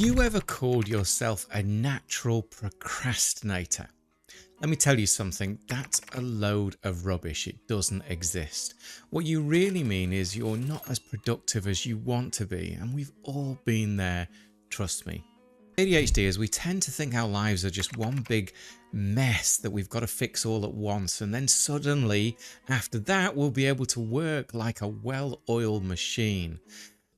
you ever called yourself a natural procrastinator? Let me tell you something, that's a load of rubbish. It doesn't exist. What you really mean is you're not as productive as you want to be, and we've all been there, trust me. ADHD is we tend to think our lives are just one big mess that we've got to fix all at once, and then suddenly after that we'll be able to work like a well-oiled machine.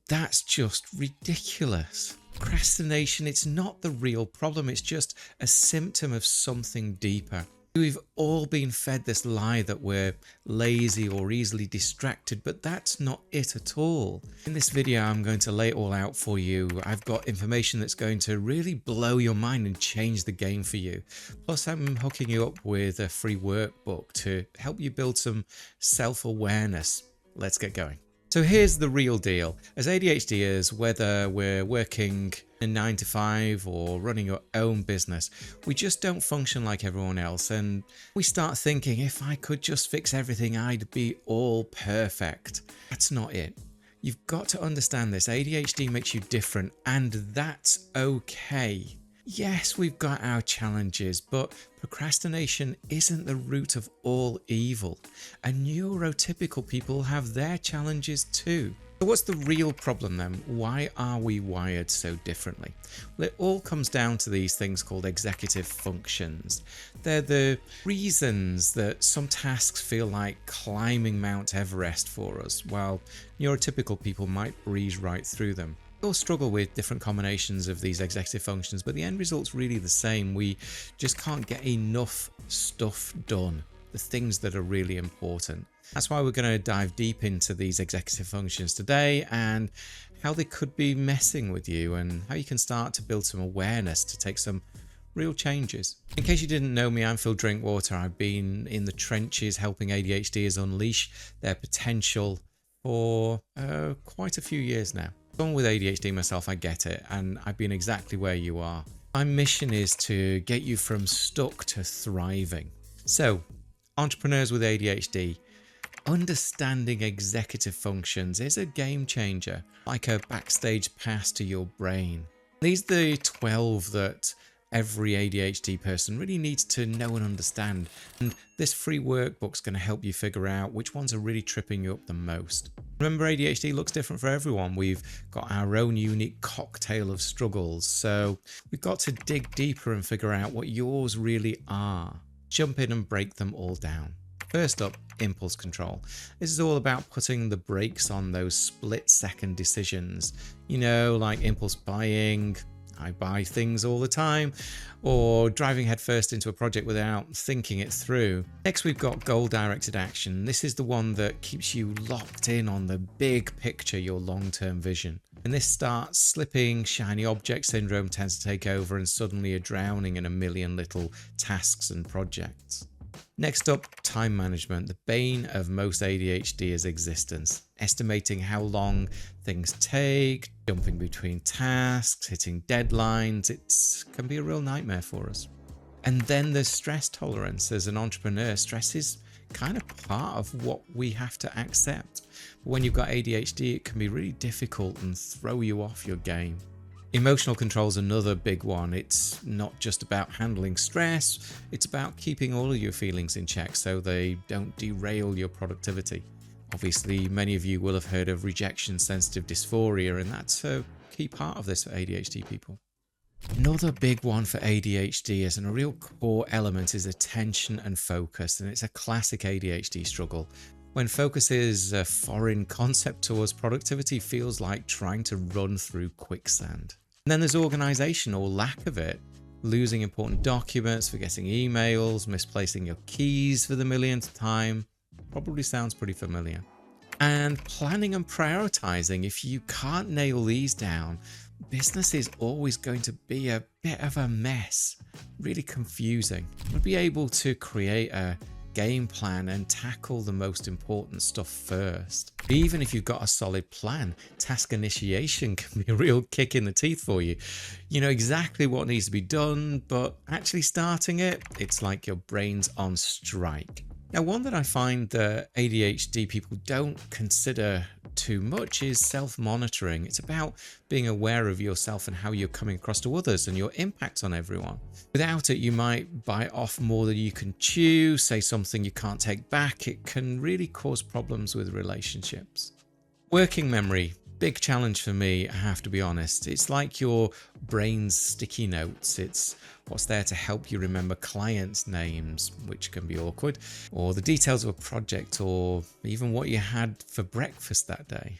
That's just ridiculous. Procrastination, it's not the real problem, it's just a symptom of something deeper. We've all been fed this lie that we're lazy or easily distracted, but that's not it at all. In this video, I'm going to lay it all out for you. I've got information that's going to really blow your mind and change the game for you. Plus, I'm hooking you up with a free workbook to help you build some self-awareness. Let's get going. So here's the real deal. As ADHDers, whether we're working a 9 to 5 or running your own business, we just don't function like everyone else, and we start thinking, if I could just fix everything, I'd be all perfect. That's not it. You've got to understand this. ADHD makes you different, and that's okay. Yes, we've got our challenges, but procrastination isn't the root of all evil. And neurotypical people have their challenges too. So what's the real problem then? Why are we wired so differently? Well, it all comes down to these things called executive functions. They're the reasons that some tasks feel like climbing Mount Everest for us, while neurotypical people might breeze right through them. We all struggle with different combinations of these executive functions, but the end result's really the same. We just can't get enough stuff done, the things that are really important. That's why we're going to dive deep into these executive functions today and how they could be messing with you and how you can start to build some awareness to take some real changes. In case you didn't know me, I'm Phil Drinkwater. I've been in the trenches helping ADHDers unleash their potential for quite a few years now. Someone with ADHD myself, I get it, and I've been exactly where you are. My mission is to get you from stuck to thriving. So, entrepreneurs with ADHD, understanding executive functions is a game changer, like a backstage pass to your brain. These are the 12 that every ADHD person really needs to know and understand, and this free workbook's going to help you figure out which ones are really tripping you up the most. Remember, ADHD looks different for everyone. We've got our own unique cocktail of struggles, so we've got to dig deeper and figure out what yours really are. Jump in and break them all down. First up, impulse control. This is all about putting the brakes on those split-second decisions. You know, like impulse buying, I buy things all the time, or driving headfirst into a project without thinking it through. Next, we've got goal-directed action. This is the one that keeps you locked in on the big picture, your long-term vision. And this starts slipping, shiny object syndrome tends to take over, and suddenly you're drowning in a million little tasks and projects. Next up, time management, the bane of most ADHDers' existence. Estimating how long things take, jumping between tasks, hitting deadlines, it can be a real nightmare for us. And then there's stress tolerance. As an entrepreneur, stress is kind of part of what we have to accept. But when you've got ADHD, it can be really difficult and throw you off your game. Emotional control is another big one. It's not just about handling stress, it's about keeping all of your feelings in check so they don't derail your productivity. Obviously, many of you will have heard of rejection sensitive dysphoria, and that's a key part of this for ADHD people. Another big one for ADHD and a real core element is attention and focus, and it's a classic ADHD struggle. When focus is a foreign concept to us, productivity feels like trying to run through quicksand. And then there's organization or lack of it. Losing important documents, forgetting emails, misplacing your keys for the millionth time. Probably sounds pretty familiar. And planning and prioritizing. If you can't nail these down, business is always going to be a bit of a mess. Really confusing. You'll be able to create a game plan and tackle the most important stuff first. Even if you've got a solid plan, task initiation can be a real kick in the teeth for you. You know exactly what needs to be done, but actually starting it, it's like your brain's on strike. Now, one that I find that ADHD people don't consider too much is self-monitoring. It's about being aware of yourself and how you're coming across to others and your impact on everyone. Without it, you might bite off more than you can chew, say something you can't take back. It can really cause problems with relationships. Working memory. Big challenge for me, I have to be honest. It's like your brain's sticky notes. It's what's there to help you remember clients' names, which can be awkward, or the details of a project, or even what you had for breakfast that day.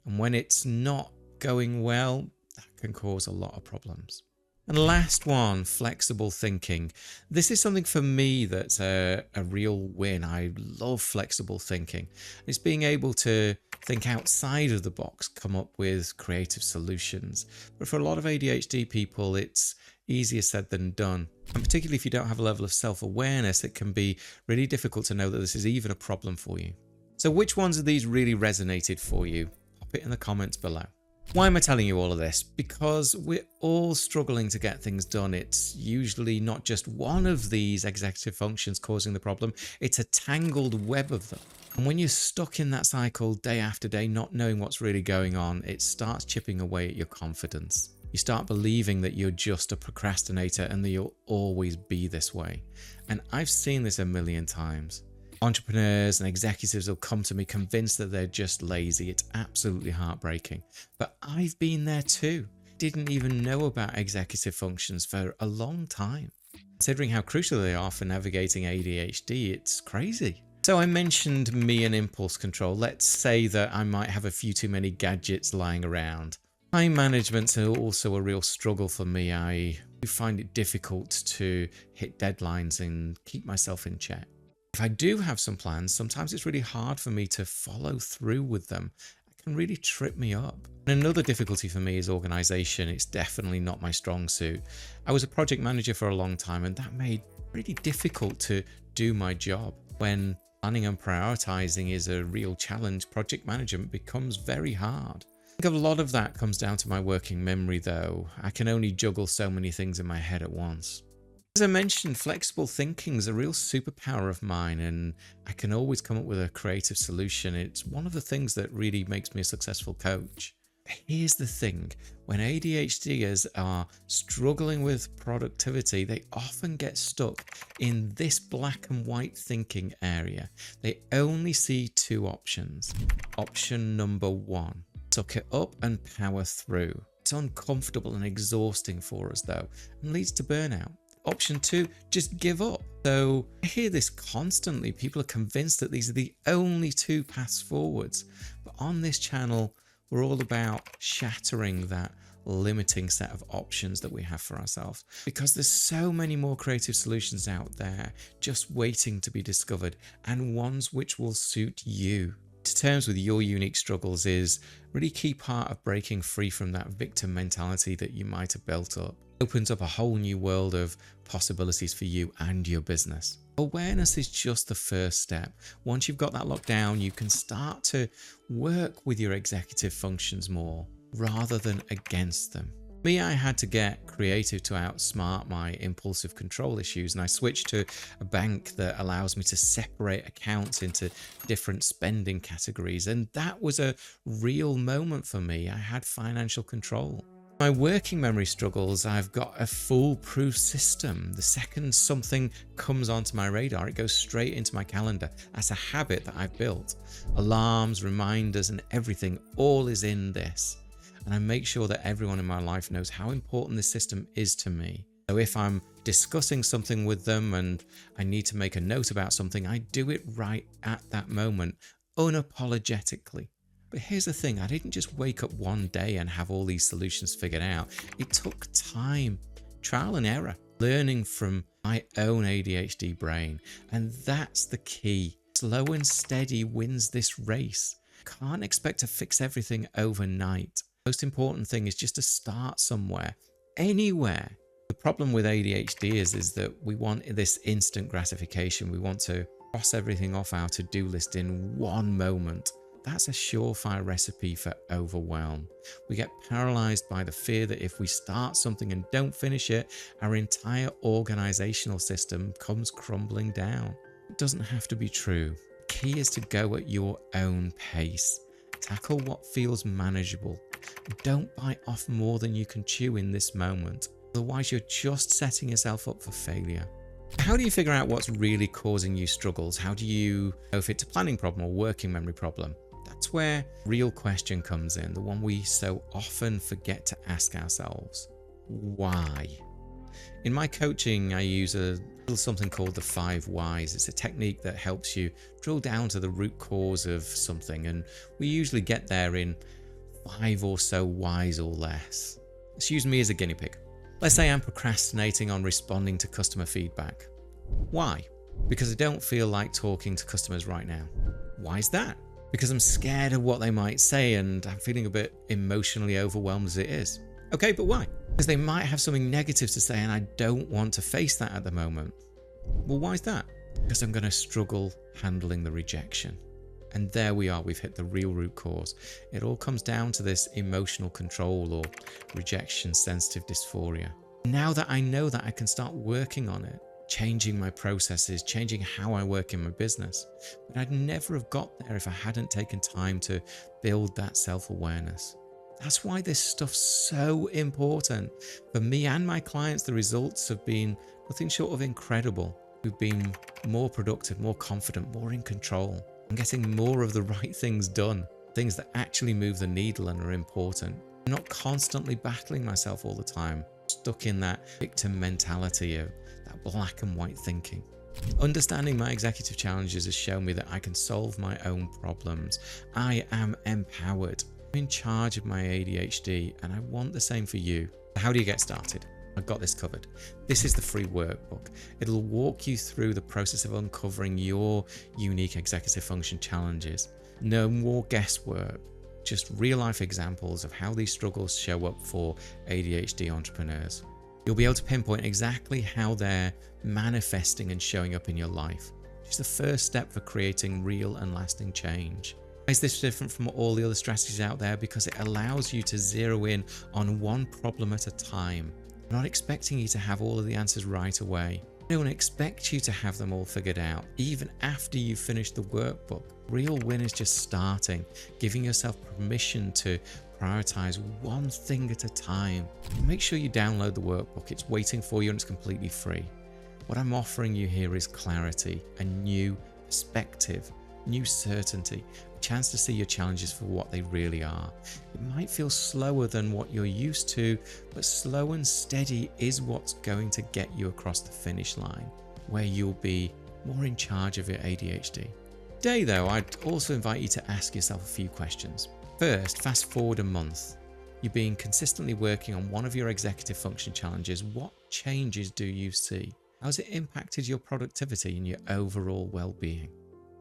And when it's not going well, that can cause a lot of problems. And last one, flexible thinking. This is something for me that's a real win. I love flexible thinking. It's being able to think outside of the box, come up with creative solutions. But for a lot of ADHD people, it's easier said than done. And particularly if you don't have a level of self-awareness, it can be really difficult to know that this is even a problem for you. So which ones of these really resonated for you? Pop it in the comments below. Why am I telling you all of this? Because we're all struggling to get things done. It's usually not just one of these executive functions causing the problem, it's a tangled web of them. And when you're stuck in that cycle day after day, not knowing what's really going on, it starts chipping away at your confidence. You start believing that you're just a procrastinator and that you'll always be this way. And I've seen this a million times. Entrepreneurs and executives will come to me convinced that they're just lazy. It's absolutely heartbreaking. But I've been there too. Didn't even know about executive functions for a long time. Considering how crucial they are for navigating ADHD, it's crazy. So I mentioned me and impulse control. Let's say that I might have a few too many gadgets lying around. Time management's also a real struggle for me. I find it difficult to hit deadlines and keep myself in check. If I do have some plans, sometimes it's really hard for me to follow through with them. It can really trip me up. And another difficulty for me is organization. It's definitely not my strong suit. I was a project manager for a long time, and that made it really difficult to do my job. When planning and prioritizing is a real challenge, project management becomes very hard. I think a lot of that comes down to my working memory though. I can only juggle so many things in my head at once. As I mentioned, flexible thinking is a real superpower of mine, and I can always come up with a creative solution. It's one of the things that really makes me a successful coach. Here's the thing, when ADHDers are struggling with productivity, they often get stuck in this black and white thinking area. They only see two options. Option number one, suck it up and power through. It's uncomfortable and exhausting for us though, and leads to burnout. Option two, just give up. So I hear this constantly. People are convinced that these are the only two paths forwards. But on this channel, we're all about shattering that limiting set of options that we have for ourselves, because there's so many more creative solutions out there just waiting to be discovered, and ones which will suit you. To terms with your unique struggles is a really key part of breaking free from that victim mentality that you might have built up. It opens up a whole new world of possibilities for you and your business. Awareness is just the first step. Once you've got that locked down, you can start to work with your executive functions more rather than against them. Me, I had to get creative to outsmart my impulsive control issues, and I switched to a bank that allows me to separate accounts into different spending categories, and that was a real moment for me. I had financial control. My working memory struggles, I've got a foolproof system. The second something comes onto my radar, it goes straight into my calendar. That's a habit that I've built. Alarms, reminders, and everything, all is in this. And I make sure that everyone in my life knows how important this system is to me. So if I'm discussing something with them and I need to make a note about something, I do it right at that moment, unapologetically. But here's the thing, I didn't just wake up one day and have all these solutions figured out. It took time, trial and error, learning from my own ADHD brain. And that's the key. Slow and steady wins this race. Can't expect to fix everything overnight. Most important thing is just to start somewhere, anywhere. The problem with ADHD is that we want this instant gratification. We want to cross everything off our to-do list in one moment. That's a surefire recipe for overwhelm. We get paralyzed by the fear that if we start something and don't finish it, our entire organizational system comes crumbling down. that doesn't have to be true. The key is to go at your own pace. Tackle what feels manageable. Don't bite off more than you can chew in this moment. Otherwise, you're just setting yourself up for failure. How do you figure out what's really causing you struggles? How do you know if it's a planning problem or working memory problem? That's where real question comes in, the one we so often forget to ask ourselves. Why? In my coaching, I use a little something called the 5 whys. It's a technique that helps you drill down to the root cause of something, and we usually get there in 5 or so whys or less. Let's use me as a guinea pig. Let's say I'm procrastinating on responding to customer feedback. Why? Because I don't feel like talking to customers right now. Why is that? Because I'm scared of what they might say and I'm feeling a bit emotionally overwhelmed as it is. Okay, but why? Because they might have something negative to say and I don't want to face that at the moment. Well, why is that? Because I'm going to struggle handling the rejection. And there we are, we've hit the real root cause. It all comes down to this emotional control or rejection sensitive dysphoria. Now that I know that, I can start working on it, changing my processes, changing how I work in my business. But I'd never have got there if I hadn't taken time to build that self-awareness. That's why this stuff's so important. For me and my clients, the results have been nothing short of incredible. We've been more productive, more confident, more in control. I'm getting more of the right things done, things that actually move the needle and are important. I'm not constantly battling myself all the time, stuck in that victim mentality of that black and white thinking. Understanding my executive challenges has shown me that I can solve my own problems. I am empowered. I'm in charge of my ADHD, and I want the same for you. How do you get started? I've got this covered. This is the free workbook. It'll walk you through the process of uncovering your unique executive function challenges. No more guesswork, just real life examples of how these struggles show up for ADHD entrepreneurs. You'll be able to pinpoint exactly how they're manifesting and showing up in your life. It's the first step for creating real and lasting change. Why is this different from all the other strategies out there? Because it allows you to zero in on one problem at a time. I'm not expecting you to have all of the answers right away. I don't expect you to have them all figured out, even after you've finished the workbook. Real win is just starting, giving yourself permission to prioritize one thing at a time. Make sure you download the workbook. It's waiting for you and it's completely free. What I'm offering you here is clarity, a new perspective, new certainty, a chance to see your challenges for what they really are. It might feel slower than what you're used to, but slow and steady is what's going to get you across the finish line, where you'll be more in charge of your ADHD. Today though, I'd also invite you to ask yourself a few questions. First, fast forward a month. You've been consistently working on one of your executive function challenges. What changes do you see? How's it impacted your productivity and your overall well-being?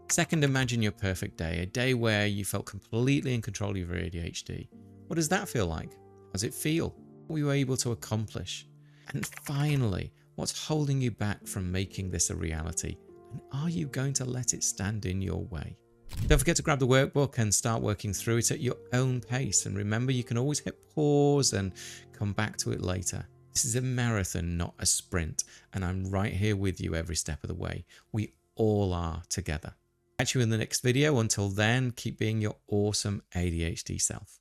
Second, imagine your perfect day, a day where you felt completely in control of your ADHD. What does that feel like? How does it feel? What were you able to accomplish? And finally, what's holding you back from making this a reality? And are you going to let it stand in your way? Don't forget to grab the workbook and start working through it at your own pace. And remember, you can always hit pause and come back to it later. This is a marathon, not a sprint. And I'm right here with you every step of the way. We all are together. Catch you in the next video. Until then, keep being your awesome ADHD self.